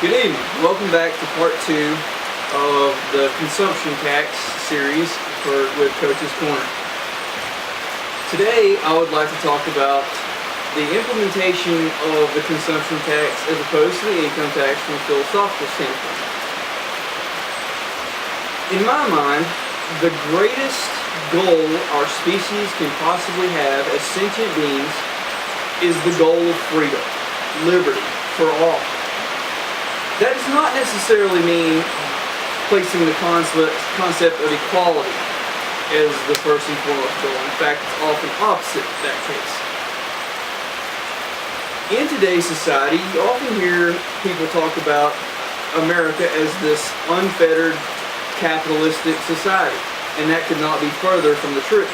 Good evening. Welcome back to part 2 of the consumption tax series with Coach's Corner. Today I would like to talk about the implementation of the consumption tax as opposed to the income tax from a philosophical standpoint. In my mind, the greatest goal our species can possibly have as sentient beings is the goal of freedom, liberty for all. That does not necessarily mean placing the concept of equality as the first and foremost goal. In fact, it's often opposite that case. In today's society, you often hear people talk about America as this unfettered capitalistic society, and that could not be further from the truth.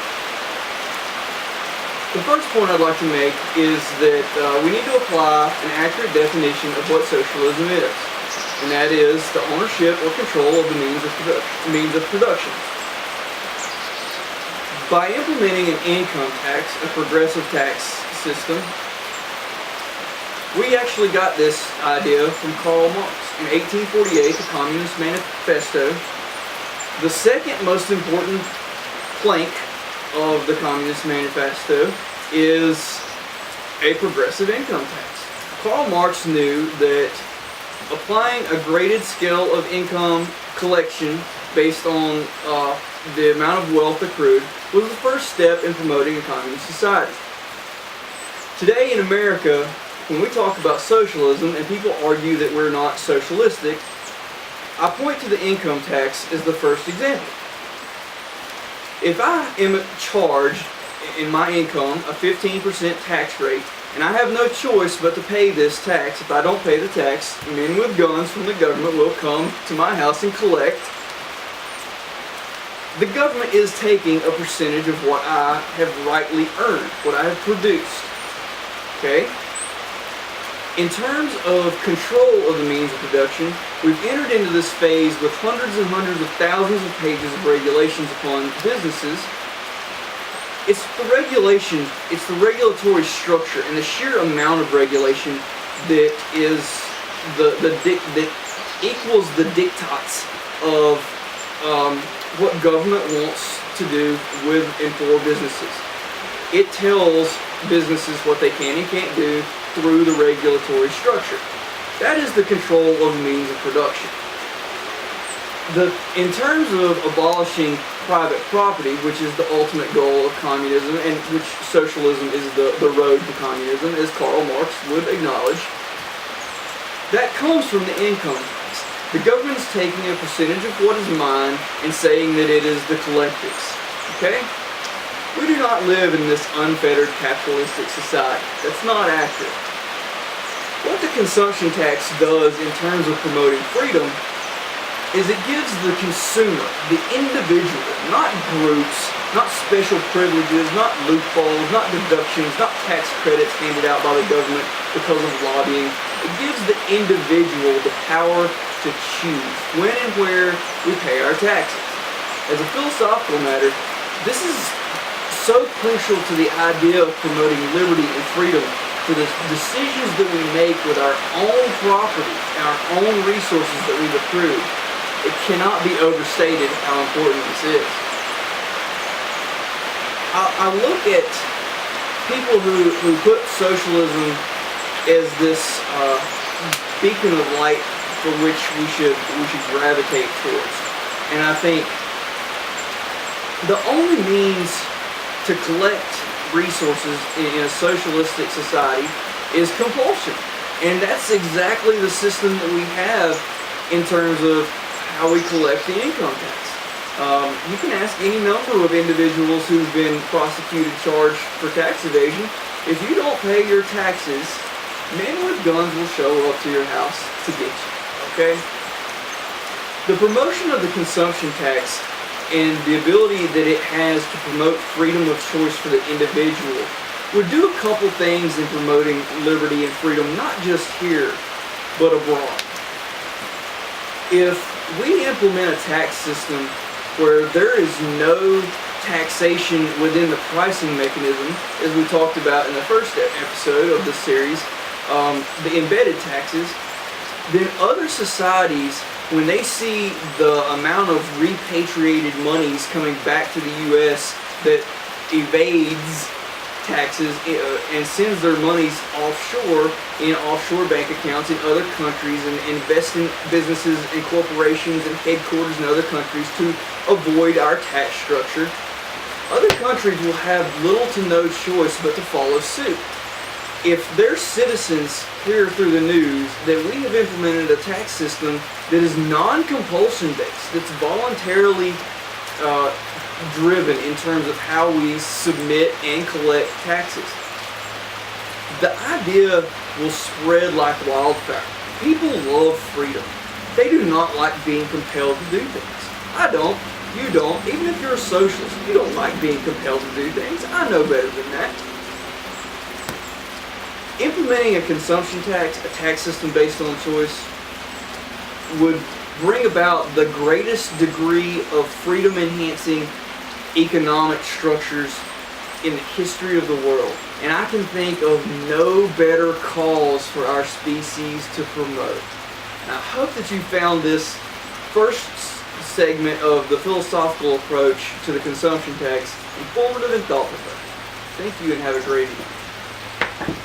The first point I'd like to make is that we need to apply an accurate definition of what socialism is. And that is the ownership or control of the means of production. By implementing an income tax, a progressive tax system, we actually got this idea from Karl Marx. In 1848, the Communist Manifesto, the second most important plank of the Communist Manifesto is a progressive income tax. Karl Marx knew that applying a graded scale of income collection based on the amount of wealth accrued was the first step in promoting a communist society. Today in America, when we talk about socialism and people argue that we're not socialistic, I point to the income tax as the first example. If I am charged in my income a 15% tax rate, and I have no choice but to pay this tax. If I don't pay the tax, men with guns from the government will come to my house and collect. The government is taking a percentage of what I have rightly earned, what I have produced. Okay? In terms of control of the means of production, we've entered into this phase with hundreds and hundreds of thousands of pages of regulations upon businesses. It's the regulation, it's the regulatory structure and the sheer amount of regulation that is that equals the diktats of what government wants to do with and for businesses. It tells businesses what they can and can't do through the regulatory structure. That is the control of the means of production. In terms of abolishing private property, which is the ultimate goal of communism, and which socialism is the road to communism, as Karl Marx would acknowledge, that comes from the income tax. The government is taking a percentage of what is mine and saying that it is the collective's. Okay? We do not live in this unfettered capitalistic society. That's not accurate. What the consumption tax does in terms of promoting freedom is it gives the consumer, the individual, not groups, not special privileges, not loopholes, not deductions, not tax credits handed out by the government because of lobbying. It gives the individual the power to choose when and where we pay our taxes. As a philosophical matter, this is so crucial to the idea of promoting liberty and freedom for the decisions that we make with our own property and our own resources that we've accrued. It cannot be overstated how important this is. I look at people who put socialism as this beacon of light for which we should gravitate towards. And I think the only means to collect resources in a socialistic society is compulsion. And that's exactly the system that we have in terms of how we collect the income tax. You can ask any number of individuals who've been prosecuted, charged for tax evasion. If you don't pay your taxes, men with guns will show up to your house to get you. Okay? The promotion of the consumption tax and the ability that it has to promote freedom of choice for the individual would do a couple things in promoting liberty and freedom, not just here, but abroad. If we implement a tax system where there is no taxation within the pricing mechanism, as we talked about in the first episode of this series, the embedded taxes, then other societies, when they see the amount of repatriated monies coming back to the U.S. that evades taxes and sends their monies offshore in offshore bank accounts in other countries and invest in businesses and corporations and headquarters in other countries to avoid our tax structure, other countries will have little to no choice but to follow suit. If their citizens hear through the news that we have implemented a tax system that is non-compulsion based, that's voluntarily driven in terms of how we submit and collect taxes, the idea will spread like wildfire. People love freedom. They do not like being compelled to do things. I don't. You don't. Even if you're a socialist, you don't like being compelled to do things. I know better than that. Implementing a consumption tax, a tax system based on choice, would bring about the greatest degree of freedom-enhancing economic structures in the history of the world. And I can think of no better cause for our species to promote. And I hope that you found this first segment of the philosophical approach to the consumption tax informative and thought-provoking. Thank you and have a great evening.